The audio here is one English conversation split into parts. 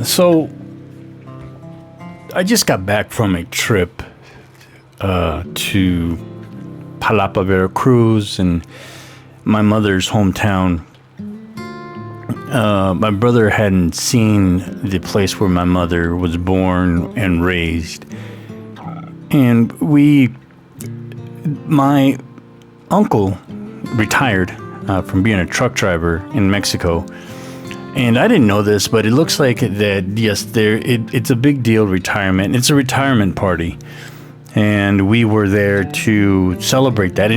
So I just got back from a trip to Xalapa, Veracruz, and my mother's hometown. My brother hadn't seen the place where my mother was born and raised. And my uncle retired from being a truck driver in Mexico. And I didn't know this, but it looks like that, yes, it's a big deal, retirement. It's a retirement party. And we were there to celebrate that.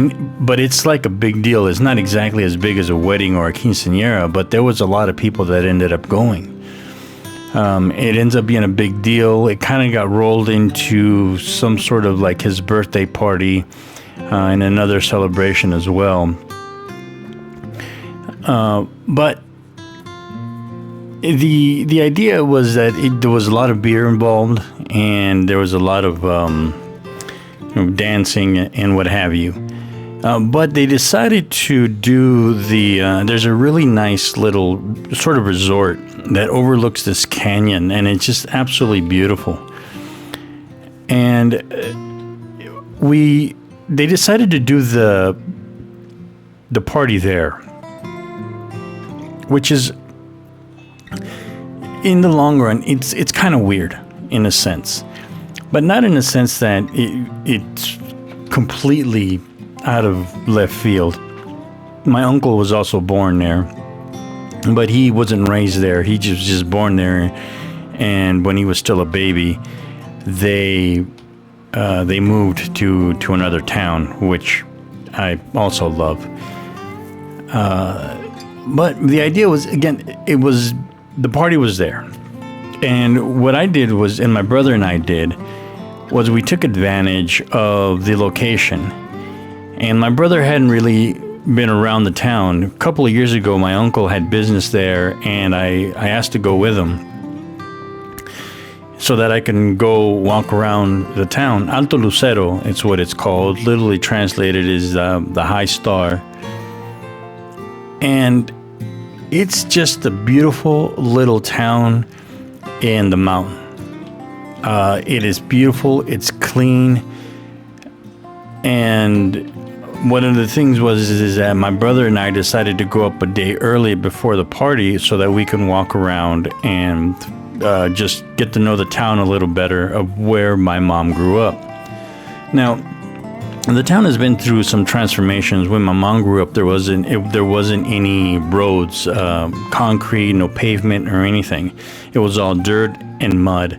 But it's like a big deal. It's not exactly as big as a wedding or a quinceañera, but there was a lot of people that ended up going. It ends up being a big deal. It kind of got rolled into some sort of like his birthday party and another celebration as well. But the idea was that there was a lot of beer involved, and there was a lot of dancing and what have you. But they decided to do there's a really nice little sort of resort that overlooks this canyon, and it's just absolutely beautiful. And they decided to do the party there, which is, in the long run, it's kind of weird in a sense, but not in a sense that it's completely out of left field. My uncle was also born there, but he wasn't raised there. He just born there, and when he was still a baby, they moved to another town, which I also love. But the idea was, again, the party was there. And what I did was, and my brother and I did, was we took advantage of the location. And my brother hadn't really been around the town. A couple of years ago, my uncle had business there, and I asked to go with him so that I can go walk around the town. Alto, Lucero, it's what it's called. Literally translated is the high star. And it's just a beautiful little town in the mountain. It is beautiful. It's clean. And one of the things is that my brother and I decided to go up a day early before the party so that we can walk around and just get to know the town a little better of where my mom grew up. Now, the town has been through some transformations. When my mom grew up, there wasn't any roads, concrete, no pavement or anything. It was all dirt and mud.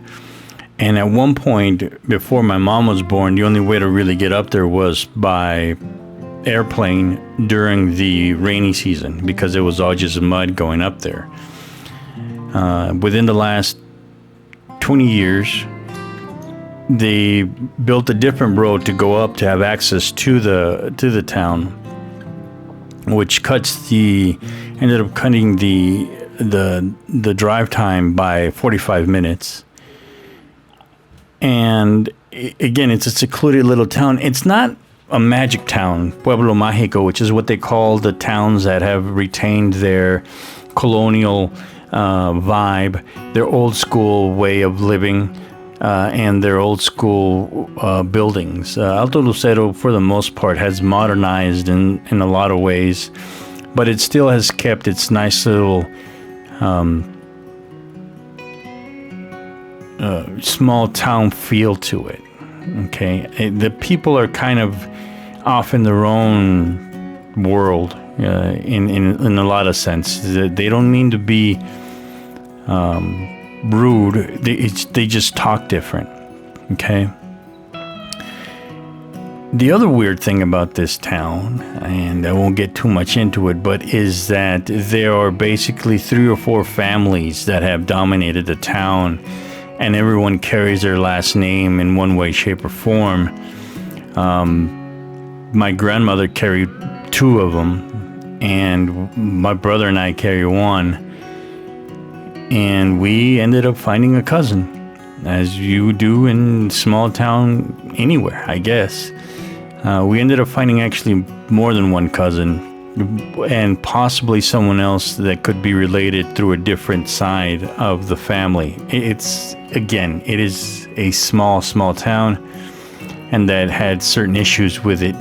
And at one point, before my mom was born, the only way to really get up there was by airplane during the rainy season, because it was all just mud going up there. Within the last 20 years, they built a different road to go up to have access to the town, which ended up cutting the drive time by 45 minutes. And again, it's a secluded little town. It's not a magic town, Pueblo Mágico, which is what they call the towns that have retained their colonial vibe, their old school way of living, and their old school buildings. Alto Lucero, for the most part, has modernized in a lot of ways, but it still has kept its nice little small town feel to it. Okay, the people are kind of off in their own world in a lot of sense. They don't mean to be rude. They just talk different. Okay. The other weird thing about this town, and I won't get too much into it, but is that there are basically 3 or 4 families that have dominated the town, and everyone carries their last name in one way, shape, or form. My grandmother carried 2 of them, and my brother and I carry 1. And we ended up finding a cousin, as you do in small town anywhere, I guess. We ended up finding actually more than 1 cousin, and possibly someone else that could be related through a different side of the family. It is a small town, and that had certain issues with it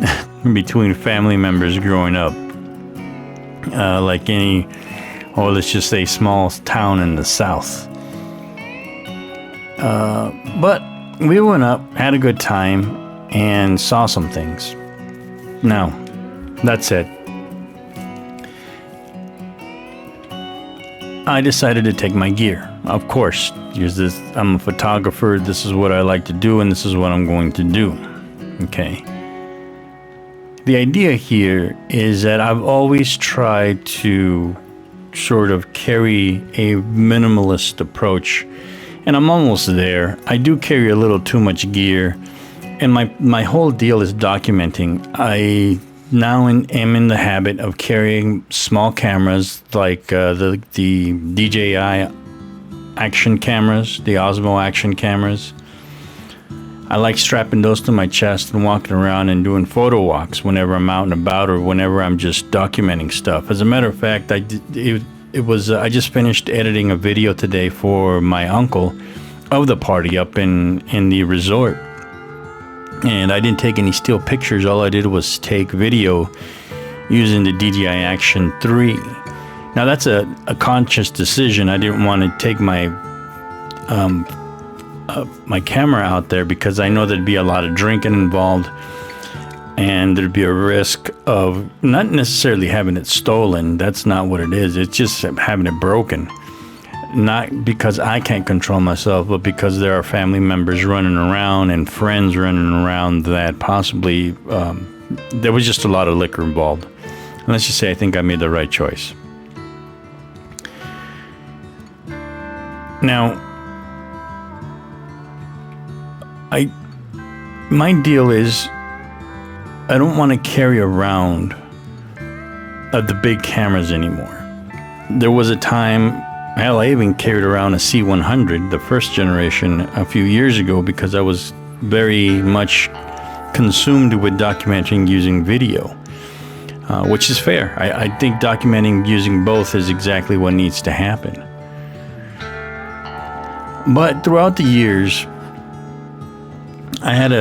between family members growing up. Like let's just say small town in the South. But we went up, had a good time, and saw some things. Now, that said, I decided to take my gear. Of course, I'm a photographer, this is what I like to do, and this is what I'm going to do. Okay. The idea here is that I've always tried to sort of carry a minimalist approach, and I'm almost there. I do carry a little too much gear, and my whole deal is documenting. I now am in the habit of carrying small cameras like the DJI action cameras, the Osmo action cameras. I like strapping those to my chest and walking around and doing photo walks whenever I'm out and about or whenever I'm just documenting stuff. As a matter of fact, I just finished editing a video today for my uncle of the party up in the resort. And I didn't take any still pictures. All I did was take video using the DJI Action 3. Now that's a conscious decision. I didn't want to take my camera out there because I know there'd be a lot of drinking involved, and there'd be a risk of not necessarily having it stolen. That's not what it is. It's just having it broken. Not because I can't control myself, but because there are family members running around and friends running around that possibly there was just a lot of liquor involved. And let's just say I think I made the right choice. Now, my deal is I don't want to carry around the big cameras anymore. There was a time, hell, I even carried around a C100, the first generation, a few years ago because I was very much consumed with documenting using video, which is fair. I think documenting using both is exactly what needs to happen. But throughout the years, I had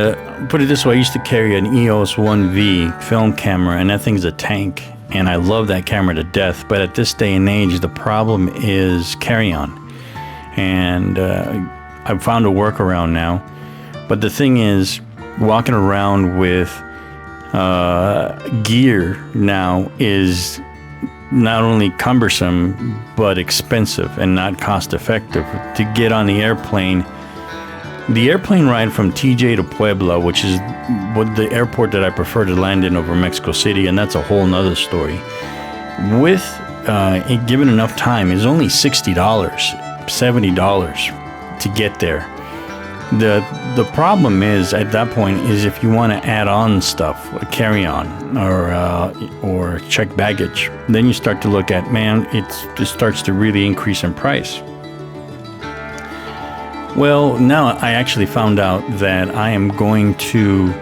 put it this way, I used to carry an EOS 1V film camera, and that thing's a tank, and I love that camera to death. But at this day and age, the problem is carry-on, and I've found a workaround now. But the thing is, walking around with gear now is not only cumbersome, but expensive and not cost-effective. To get on the airplane ride from TJ to Puebla, which is the airport that I prefer to land in over Mexico City, and that's a whole nother story, with given enough time, is only $60, $70 to get there. The problem is, at that point, is if you want to add on stuff, carry-on or check baggage, then you start to look at, man, it starts to really increase in price. Well, now I actually found out that I am going to,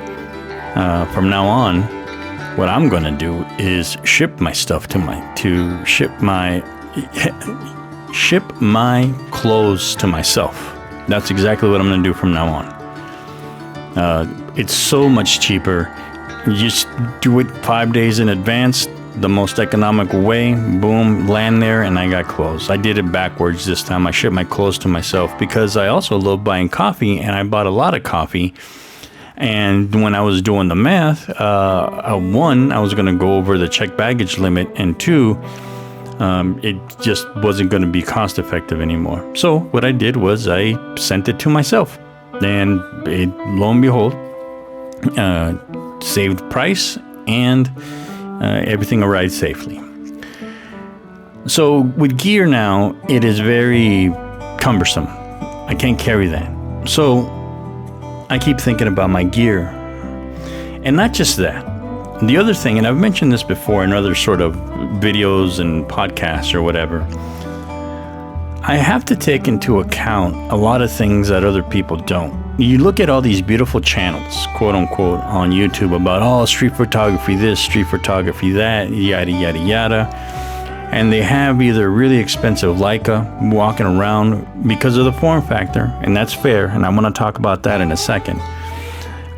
from now on, what I'm going to do is ship my stuff ship my clothes to myself. That's exactly what I'm going to do from now on. It's so much cheaper. You just do it 5 days in advance, the most economical way. Boom, land there, and I got clothes. I did it backwards this time. I shipped my clothes to myself because I also love buying coffee, and I bought a lot of coffee. And when I was doing the math, one, I was going to go over the checked baggage limit, and two, it just wasn't going to be cost effective anymore. So what I did was I sent it to myself, and lo and behold, saved price, and everything arrived safely. So with gear now, it is very cumbersome. I can't carry that. So I keep thinking about my gear. And not just that. The other thing, and I've mentioned this before in other sort of videos and podcasts or whatever, I have to take into account a lot of things that other people don't. you look at all these beautiful channels, quote unquote, on YouTube about, oh, street photography this, street photography that, yada, yada, yada. And they have either really expensive Leica walking around because of the form factor, and that's fair, and I'm going to talk about that in a second.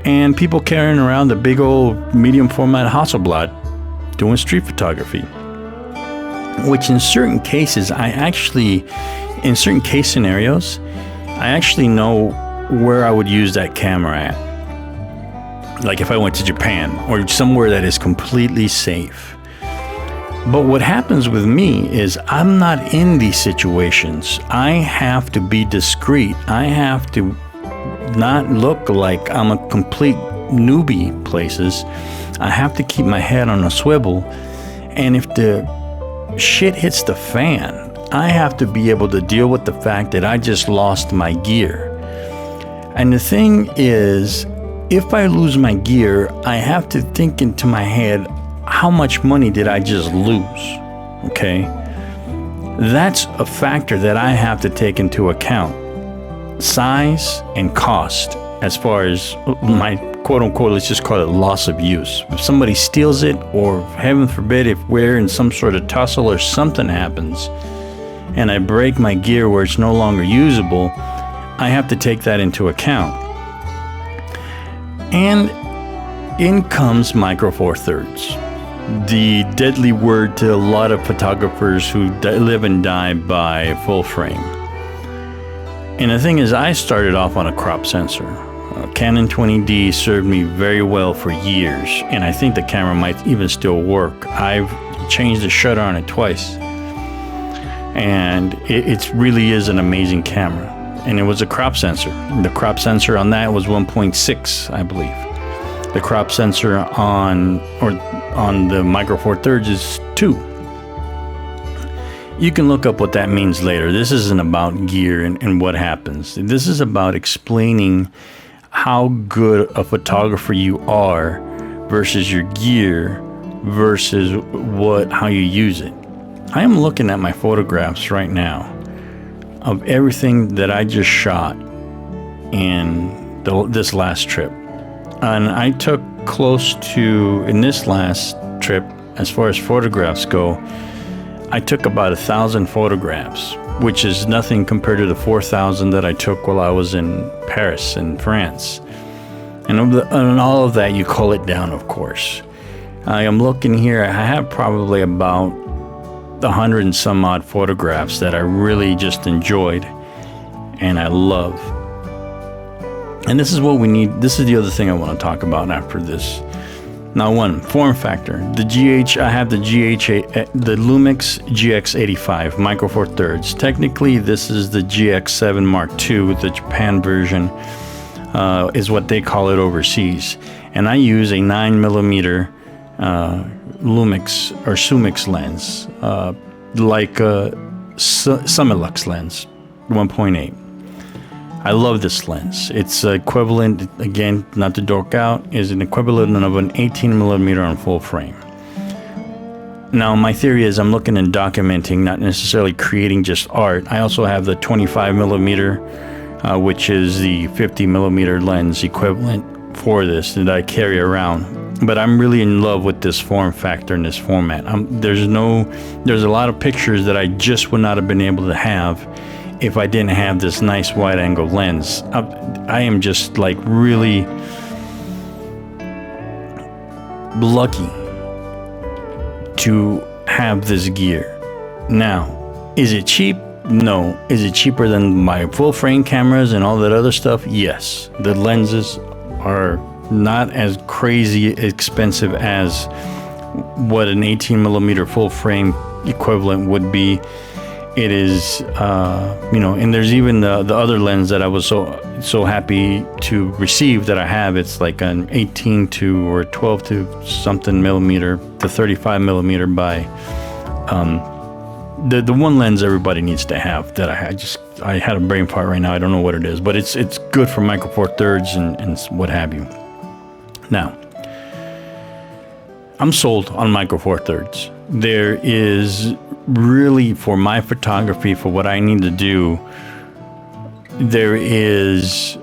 And people carrying around the big old medium format Hasselblad doing street photography, which in certain cases, in certain case scenarios, I actually know where I would use that camera at. Like if I went to Japan or somewhere that is completely safe. But what happens with me is I'm not in these situations. I have to be discreet. I have to not look like I'm a complete newbie places. I have to keep my head on a swivel. And if the shit hits the fan, I have to be able to deal with the fact that I just lost my gear. And the thing is, if I lose my gear, I have to think into my head, how much money did I just lose? Okay? That's a factor that I have to take into account. Size and cost, as far as my quote unquote, let's just call it loss of use. If somebody steals it, or heaven forbid, if we're in some sort of tussle or something happens, and I break my gear where it's no longer usable, I have to take that into account. And in comes Micro Four Thirds, the deadly word to a lot of photographers who live and die by full frame. And the thing is, I started off on a crop sensor. Canon 20D served me very well for years, and I think the camera might even still work. I've changed the shutter on it twice, and it really is an amazing camera. And it was a crop sensor. The crop sensor on that was 1.6, I believe. The crop sensor on the Micro Four Thirds is 2. You can look up what that means later. This isn't about gear and what happens. This is about explaining how good a photographer you are versus your gear versus how you use it. I am looking at my photographs right now of everything that I just shot in this last trip. And I took in this last trip, as far as photographs go, I took about 1,000 photographs, which is nothing compared to the 4,000 that I took while I was in Paris, in France. And all of that, you cull it down, of course. I am looking here, I have probably about 100 and some odd photographs that I really just enjoyed and I love. And this is what we need. This is the other thing I want to talk about after this. Now, one, form factor. I have the Lumix GX85 Micro Four Thirds. Technically, this is the GX7 Mark II, the Japan version, is what they call it overseas. And I use a 9mm Lumix or Sumix lens, like a Summilux lens, 1.8. I love this lens. It's equivalent, again, not to dork out, is an equivalent of an 18mm on full frame. Now, my theory is I'm looking and documenting, not necessarily creating just art. I also have the 25mm, which is the 50mm lens equivalent for this that I carry around. But I'm really in love with this form factor and this format. There's a lot of pictures that I just would not have been able to have if I didn't have this nice wide angle lens. I am just like really lucky to have this gear. Now, is it cheap? No. Is it cheaper than my full frame cameras and all that other stuff? Yes. The lenses are not as crazy expensive as what an 18mm full frame equivalent would be. It is, and there's even the other lens that I was so happy to receive that I have. It's like an 18 to or 12 to something millimeter to 35mm by the one lens everybody needs to have that I had a brain fart right now. I don't know what it is, but it's good for Micro Four Thirds and what have you. Now, I'm sold on Micro Four Thirds. There is really, for my photography, for what I need to do, there is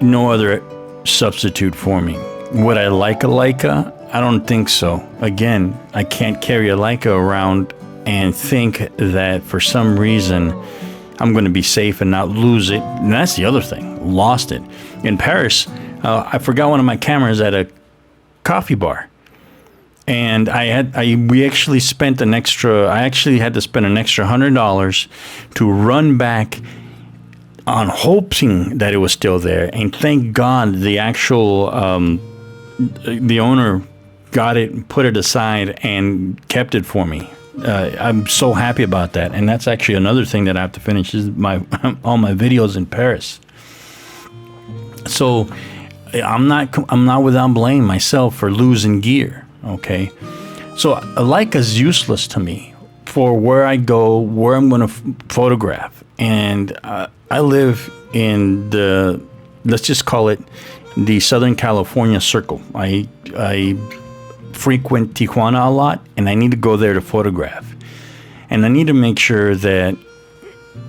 no other substitute for me. Would I like a Leica? I don't think so. Again, I can't carry a Leica around and think that for some reason I'm going to be safe and not lose it. And that's the other thing. Lost it. In Paris, I forgot one of my cameras at a coffee bar. And we actually spent I actually had to spend an extra $100 to run back on hoping that it was still there. And thank God the actual, the owner got it and put it aside and kept it for me. I'm so happy about that. And that's actually another thing that I have to finish is all my videos in Paris. So I'm not without blame myself for losing gear. Okay. So a Leica's useless to me for where I go, where I'm going to photograph. And I live in let's just call it the Southern California circle. I frequent Tijuana a lot, and I need to go there to photograph. And I need to make sure that,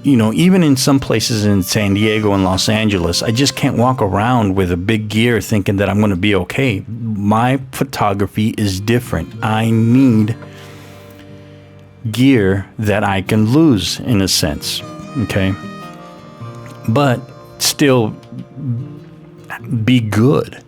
even in some places in San Diego and Los Angeles, I just can't walk around with a big gear thinking that I'm going to be okay. My photography is different. I need gear that I can lose, in a sense. Okay? But still be good.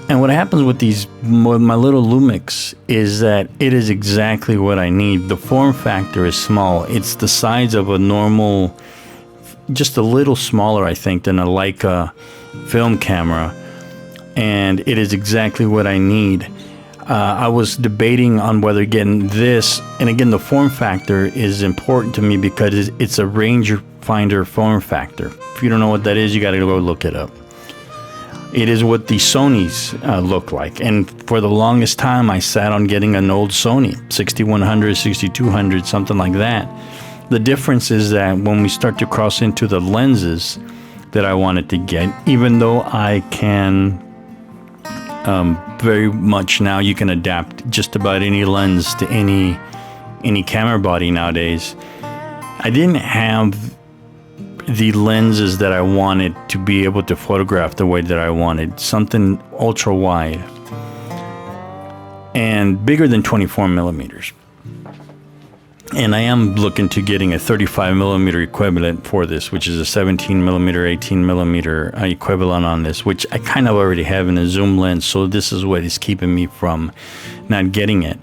And what happens with my little Lumix is that it is exactly what I need. The form factor is small. It's the size of a normal, just a little smaller, I think, than a Leica film camera. And it is exactly what I need. I was debating on whether getting this, and again, the form factor is important to me because it's a rangefinder form factor. If you don't know what that is, you got to go look it up. It is what the Sonys look like. And for the longest time, I sat on getting an old Sony, 6100, 6200, something like that. The difference is that when we start to cross into the lenses that I wanted to get, even though I can very much now, you can adapt just about any lens to any camera body nowadays. I didn't have the lenses that I wanted to be able to photograph the way that I wanted. Something ultra wide and bigger than 24 millimeters. And I am looking to getting a 35 millimeter equivalent for this, which is a 17 millimeter, 18 millimeter equivalent on this, which I kind of already have in a zoom lens. So this is what is keeping me from not getting it.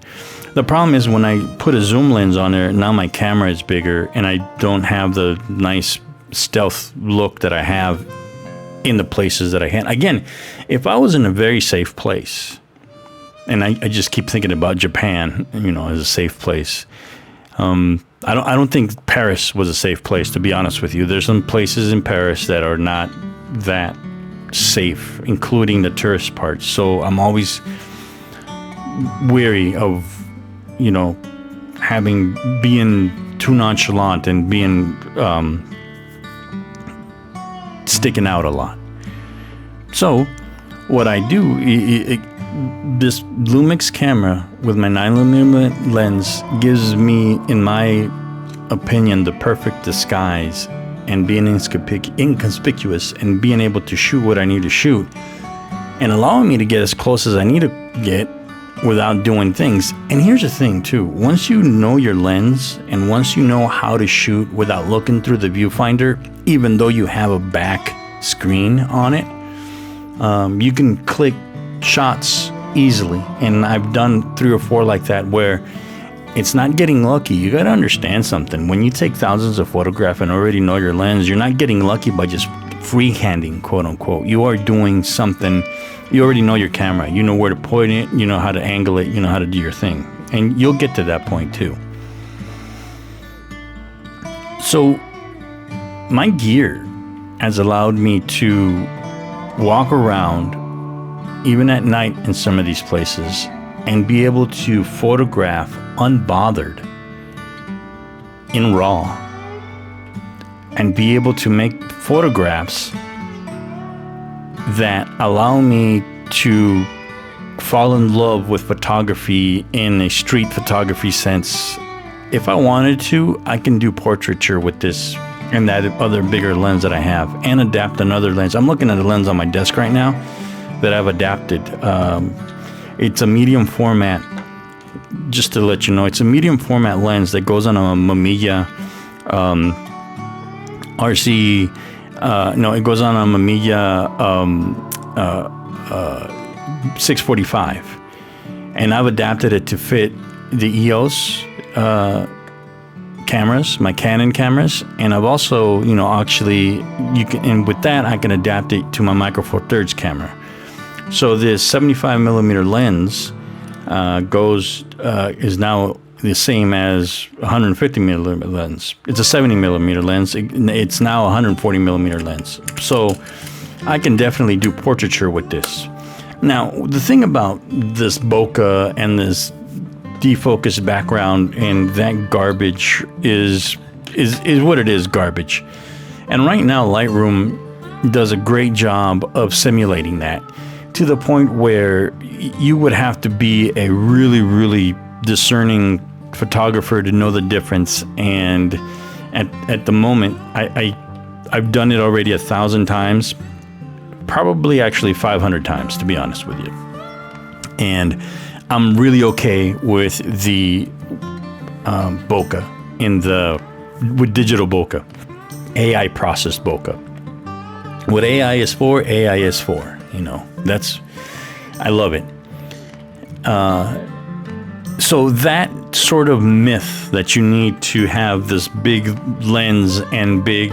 The problem is when I put a zoom lens on there, now my camera is bigger and I don't have the nice stealth look that I have in the places that I can. Again, if I was in a very safe place, and I just keep thinking about Japan, as a safe place. I don't think Paris was a safe place, to be honest with you. There's some places in Paris that are not that safe, including the tourist parts. So I'm always weary of, being too nonchalant and being sticking out a lot. So what I do, this Lumix camera with my 9mm lens gives me, in my opinion, the perfect disguise and being inconspicuous and being able to shoot what I need to shoot and allowing me to get as close as I need to get without doing things. And here's the thing too, once you know your lens and once you know how to shoot without looking through the viewfinder, even though you have a back screen on it, you can click shots easily. And I've done 3 or 4 like that where it's not getting lucky. You got to understand something. When you take thousands of photographs and already know your lens, you're not getting lucky by just freehanding, quote unquote. You are doing something. You already know your camera. You know where to point it. You know how to angle it. You know how to do your thing. And you'll get to that point too. So my gear has allowed me to walk around even at night in some of these places and be able to photograph unbothered in RAW and be able to make photographs that allow me to fall in love with photography in a street photography sense. If I wanted to, I can do portraiture with this and that other bigger lens that I have, and adapt another lens. I'm looking at a lens on my desk right now that I've adapted. It's a medium format. Just to let you know, it's a medium format lens that goes on a Mamiya RC. No, it goes on a Mamiya 645, and I've adapted it to fit the EOS cameras, my Canon cameras, and I've also, actually, and with that I can adapt it to my Micro Four Thirds camera. So this 75 millimeter lens is now the same as 150 millimeter lens. It's a 70 millimeter lens. It's now a 140 millimeter lens. So I can definitely do portraiture with this. Now, the thing about this bokeh and this defocused background and that garbage is what it is, garbage. And right now, Lightroom does a great job of simulating that to the point where you would have to be a really, really discerning photographer to know the difference. And at the moment, I've done it already 1,000 times, probably actually 500 times, to be honest with you. And I'm really okay with the bokeh with digital bokeh, AI processed bokeh. What AI is for, AI is for. I love it. So that sort of myth that you need to have this big lens and big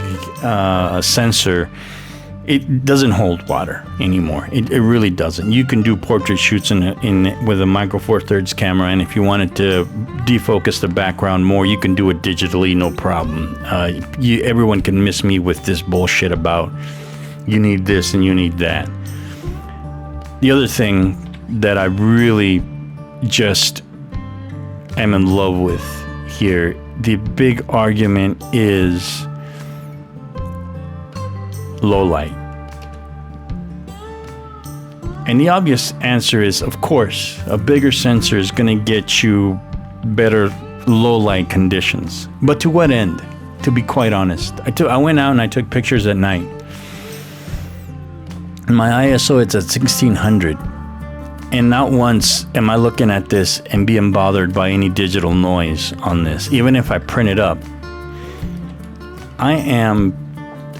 sensor, it doesn't hold water anymore. It really doesn't. You can do portrait shoots with a Micro Four Thirds camera, and if you wanted to defocus the background more, you can do it digitally, no problem. Everyone can miss me with this bullshit about you need this and you need that. The other thing that I really just am in love with here, the big argument is low light. And the obvious answer is, of course, a bigger sensor is going to get you better low light conditions. But to what end? To be quite honest, I went out and I took pictures at night. My ISO, it's at 1600. And not once am I looking at this and being bothered by any digital noise on this. Even if I print it up, I am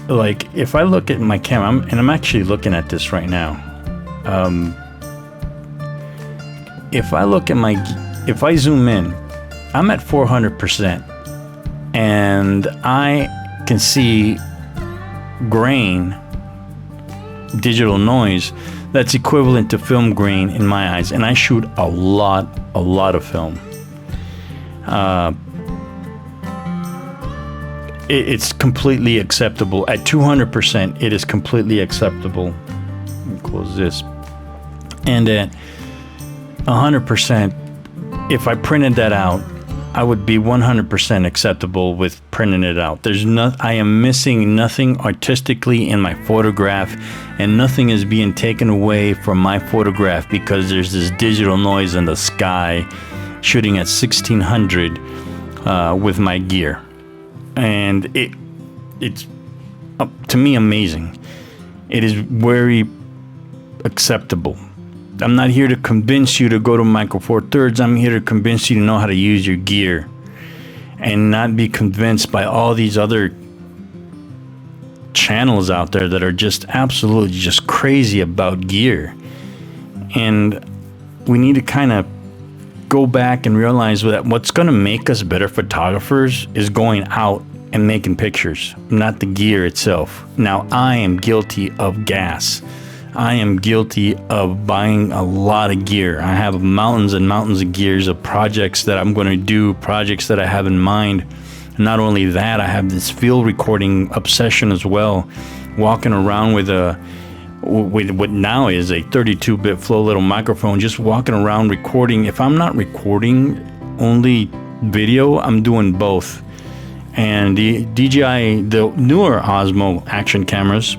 like, if I look at my camera, I'm actually looking at this right now. If I zoom in, I'm at 400%, and I can see grain, digital noise, that's equivalent to film grain in my eyes, and I shoot a lot of film. It's completely acceptable. At 200%, it is completely acceptable. Let me close this. And at 100%, if I printed that out, I would be 100% acceptable with printing it out. I am missing nothing artistically in my photograph, and nothing is being taken away from my photograph because there's this digital noise in the sky shooting at 1600 with my gear. And it's to me amazing. It is very acceptable. I'm not here to convince you to go to Micro Four Thirds. I'm here to convince you to know how to use your gear and not be convinced by all these other channels out there that are just absolutely just crazy about gear. And we need to kind of go back and realize that what's going to make us better photographers is going out and making pictures, not the gear itself. Now, I am guilty of gas. I am guilty of buying a lot of gear. I have mountains and mountains of gears of projects that I'm going to do, projects that I have in mind. Not only that, I have this field recording obsession as well, walking around with what now is a 32-bit flow little microphone, just walking around recording. If I'm not recording only video, I'm doing both. And the DJI, the newer Osmo action cameras,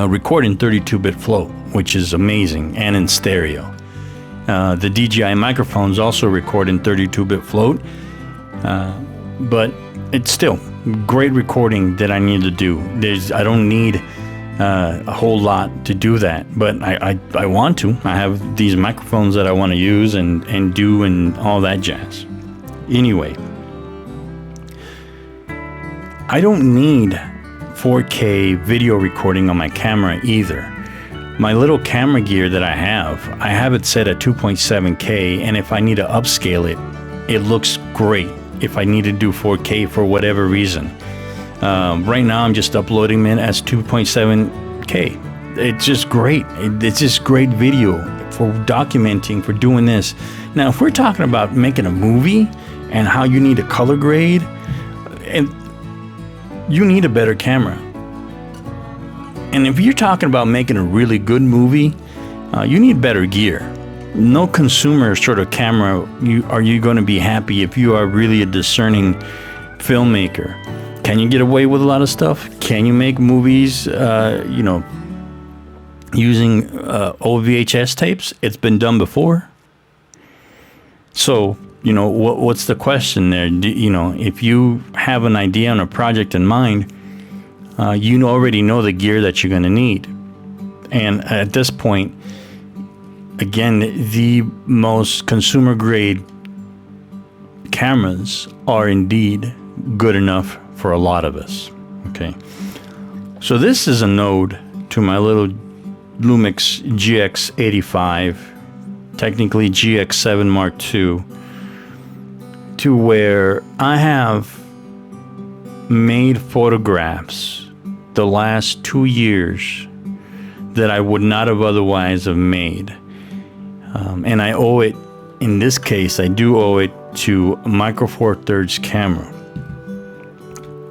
record in 32-bit float, which is amazing, and in stereo. The DJI microphones also record in 32-bit float, but it's still, great recording that I need to do. I don't need a whole lot to do that, but I want to. I have these microphones that I want to use and do and all that jazz. Anyway, I don't need 4K video recording on my camera either. My little camera gear that I have it set at 2.7K, and if I need to upscale it, it looks great. If I need to do 4K for whatever reason. Right now I'm just uploading it as 2.7K. It's just great. It's just great video for documenting, for doing this. Now, if we're talking about making a movie and how you need a color grade, and you need a better camera. And if you're talking about making a really good movie, you need better gear. No consumer sort of camera are you going to be happy if you are really a discerning filmmaker. Can you get away with a lot of stuff? Can you make movies, using old VHS tapes? It's been done before. So, what's the question there? If you have an idea on a project in mind, you already know the gear that you're going to need. And at this point, again, the most consumer grade cameras are indeed good enough for a lot of us. Okay. So this is a node to my little Lumix GX85, technically GX7 Mark II, to where I have made photographs the last 2 years that I would not have otherwise have made. And I owe it, in this case, I do owe it to a Micro Four Thirds camera.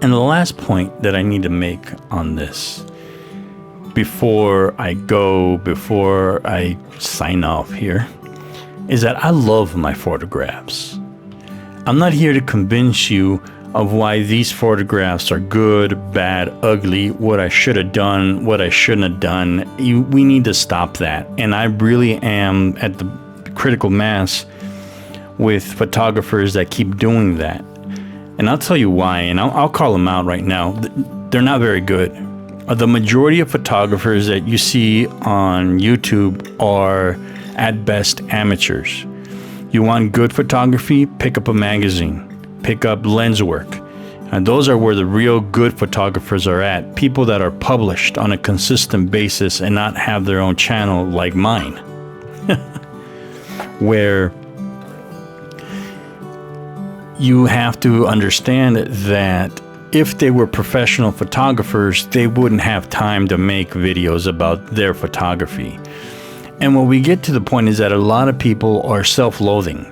And the last point that I need to make on this, before I sign off here, is that I love my photographs. I'm not here to convince you of why these photographs are good, bad, ugly, what I should have done, what I shouldn't have done. We need to stop that. And I really am at the critical mass with photographers that keep doing that. And I'll tell you why, and I'll call them out right now. They're not very good. The majority of photographers that you see on YouTube are, at best, amateurs. You want good photography? Pick up a magazine. Pick up lens work. And those are where the real good photographers are at. People that are published on a consistent basis and not have their own channel like mine. Where you have to understand that if they were professional photographers, they wouldn't have time to make videos about their photography. And what we get to the point is that a lot of people are self-loathing.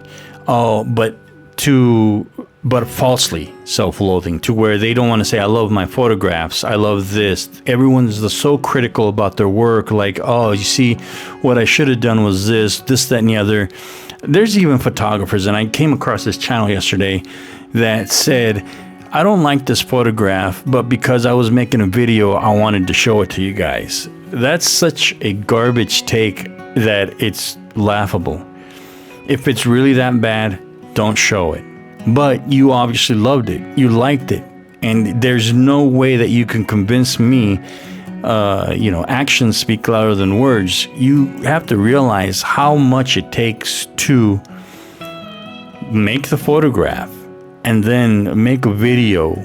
But falsely self-loathing, to where they don't want to say, I love my photographs, I love this. Everyone's so critical about their work, like, oh, you see, what I should have done was this, that, and the other. There's even photographers, and I came across this channel yesterday that said, I don't like this photograph, but because I was making a video, I wanted to show it to you guys. That's such a garbage take that it's laughable. If it's really that bad, don't show it. But you obviously loved it. You liked it. And there's no way that you can convince me, actions speak louder than words. You have to realize how much it takes to make the photograph and then make a video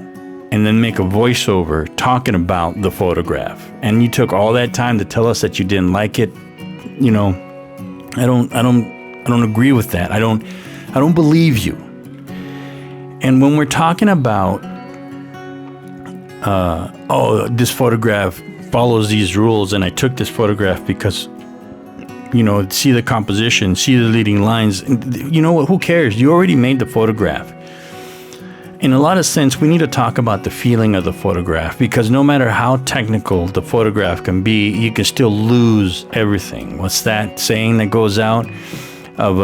and then make a voiceover talking about the photograph. And you took all that time to tell us that you didn't like it. I don't agree with that. I don't believe you. And when we're talking about, this photograph follows these rules, and I took this photograph because, see the composition, see the leading lines. You know what? Who cares? You already made the photograph. In a lot of sense, we need to talk about the feeling of the photograph, because no matter how technical the photograph can be, you can still lose everything. What's that saying that goes out of,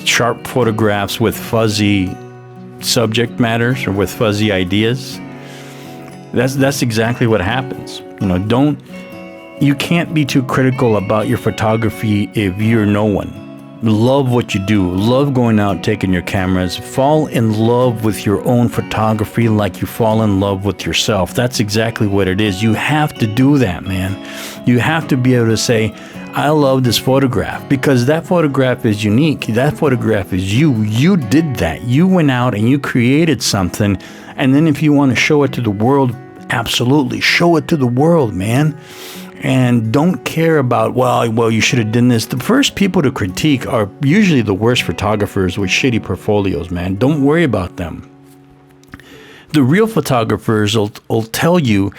sharp photographs with fuzzy subject matters or with fuzzy ideas? That's exactly what happens. You can't be too critical about your photography if you're no one. love what you do. Love going out, taking your cameras. Fall in love with your own photography like you fall in love with yourself. That's exactly what it is. You have to do that, man. You have to be able to say, I love this photograph, because that photograph is unique. That photograph is you. You did that. You went out and you created something. And then if you want to show it to the world, absolutely show it to the world, man. And don't care about, well, you should have done this. The first people to critique are usually the worst photographers with shitty portfolios, man. Don't worry about them. The real photographers will tell you,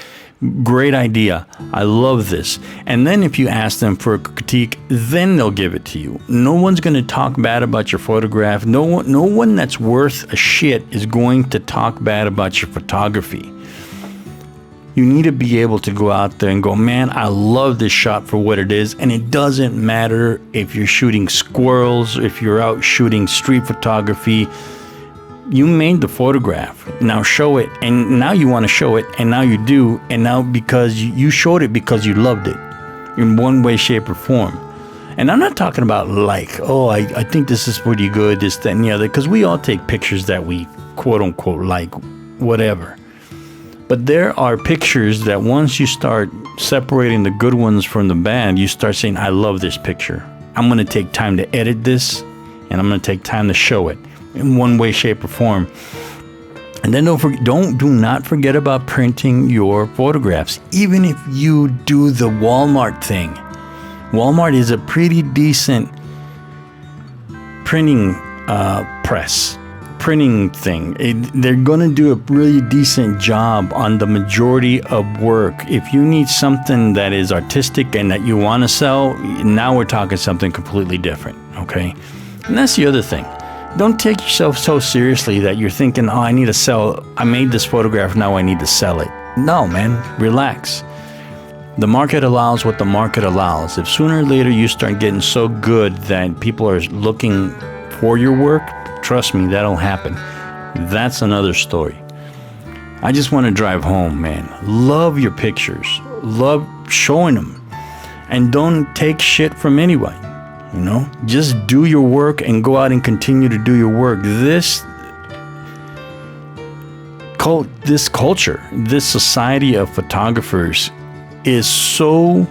great idea, I love this. And then if you ask them for a critique, then they'll give it to you. No one's going to talk bad about your photograph. No one that's worth a shit is going to talk bad about your photography. You need to be able to go out there and go, man, I love this shot for what it is. And it doesn't matter if you're shooting squirrels, if you're out shooting street photography. You made the photograph. Now show it. And now you want to show it. And now you do. And now because you showed it because you loved it in one way, shape, or form. And I'm not talking about like, I think this is pretty good, this, that, and the other. Because we all take pictures that we quote unquote like, whatever. But there are pictures that once you start separating the good ones from the bad, you start saying, I love this picture. I'm going to take time to edit this, and I'm going to take time to show it in one way, shape, or form. And then do not forget about printing your photographs. Even if you do the Walmart thing. Walmart is a pretty decent printing printing thing. They're going to do a really decent job on the majority of work. If you need something that is artistic and that you want to sell, now we're talking something completely different, okay? And that's the other thing. Don't take yourself so seriously that you're thinking, I need to sell, I made this photograph, now I need to sell it. No, man, relax. The market allows what the market allows. If sooner or later you start getting so good that people are looking for your work, trust me, that'll happen. That's another story. I just want to drive home, man. Love your pictures. Love showing them. And don't take shit from anyone. You know, just do your work and go out and continue to do your work. This culture, this society of photographers is so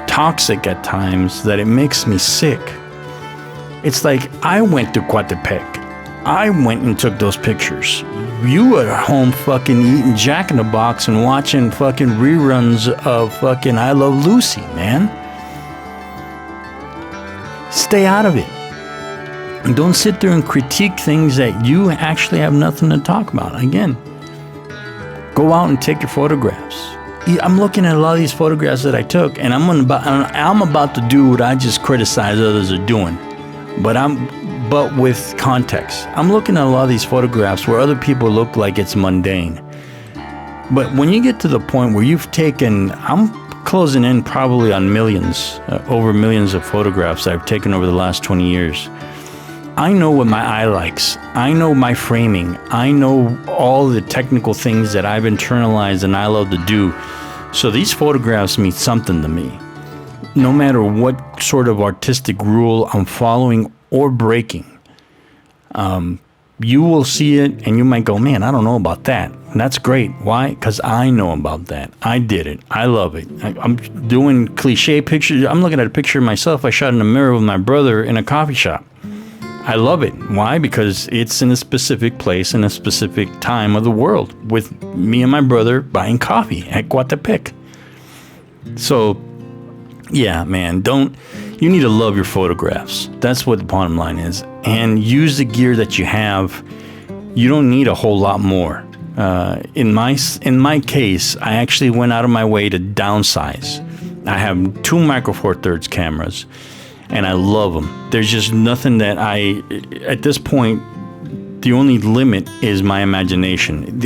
toxic at times that it makes me sick. It's like I went to Coatepec. I went and took those pictures. You were at home fucking eating Jack in the Box and watching fucking reruns of fucking I Love Lucy, man. Stay out of it. And don't sit there and critique things that you actually have nothing to talk about. Again, go out and take your photographs. I'm looking at a lot of these photographs that I took, and I'm about to do what I just criticize others are doing. But with context. I'm looking at a lot of these photographs where other people look like it's mundane. But when you get to the point where you've taken, I'm closing in probably on millions, over millions of photographs I've taken over the last 20 years. I know what my eye likes. I know my framing. I know all the technical things that I've internalized and I love to do. So these photographs mean something to me. No matter what sort of artistic rule I'm following or breaking, you will see it and you might go, man, I don't know about that. And that's great. Why? Because I know about that. I did it. I love it. I'm doing cliche pictures. I'm looking at a picture of myself I shot in a mirror with my brother in a coffee shop. I love it. Why? Because it's in a specific place in a specific time of the world with me and my brother buying coffee at Coatepec. So, yeah, man, you need to love your photographs. That's what the bottom line is. And use the gear that you have. You don't need a whole lot more. In my case, I actually went out of my way to downsize. I have 2 Micro Four Thirds cameras, and I love them. There's just nothing that at this point, the only limit is my imagination.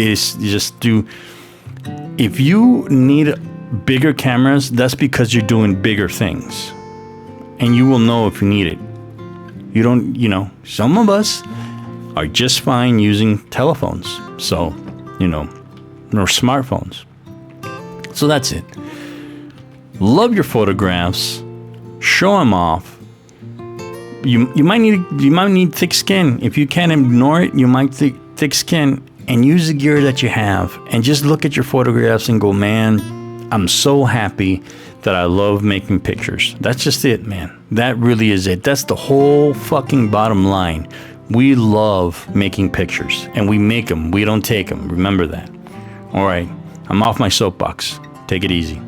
If you need bigger cameras, that's because you're doing bigger things. And you will know if you need it. You don't, some of us are just fine using telephones. So, or smartphones. So that's it. Love your photographs. Show them off. you might need thick skin. If you can't ignore it, you might thick skin, and use the gear that you have, and just look at your photographs and go, man, I'm so happy that I love making pictures. That's just it, man. That really is it. That's the whole fucking bottom line. We love making pictures, and we make them. We don't take them. Remember that. All right, I'm off my soapbox. Take it easy.